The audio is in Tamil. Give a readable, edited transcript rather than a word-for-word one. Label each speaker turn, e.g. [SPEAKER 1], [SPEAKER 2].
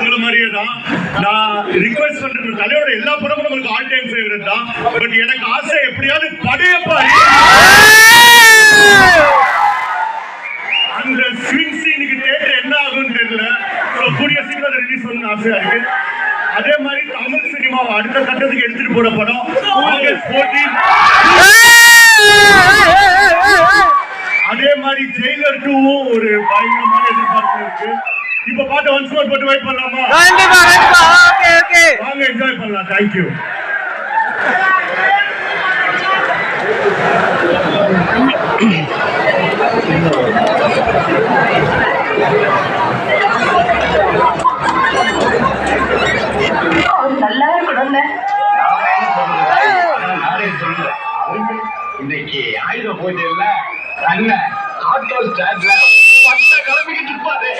[SPEAKER 1] உங்களை மாதிரியே தான் நான் ரிக்வெஸ்ட் பண்றேன். தலையோட எல்லா படமும் நம்மளுக்கு ஆல் டைம் ஃபேவரட் தான். பட் எனக்கு ஆசை எப்படியாவது படையப்பா அந்த ஸ்விங் சீனுக்கு தேட்டர் என்ன ஆகும்னு தெரியல. கூடிய சீக்கிரம் ரிலீஸ் பண்ண ஆசையா இருக்கு. அதே மாதிரி தமிழ் சினிமாவை அடுத்த கட்டத்துக்கு எடுத்துட்டு போற படம் ஆகஸ்ட் 14. அதே மாதிரி ஜெயிலர் 2 ஒரு பயங்கரமான எதிர்பார்ப்பு இருக்கு. இப்ப பாட்டு ஒன்ஸ் மோர் போட்டு வெயிட் பண்ணலாமா?
[SPEAKER 2] கண்டிப்பா கண்டிப்பா. ஓகே ஓகே,
[SPEAKER 1] வாங்க என்ஜாய் பண்ணலாம். Thank you.
[SPEAKER 3] நல்லா இருக்கும்ல.
[SPEAKER 4] இன்னைக்கு ஆயுத பூஜையில நல்ல ஆட்டோ ஸ்டாண்ட்ல பட்ட கிளம்பிக்கிட்டு இருப்பாரு.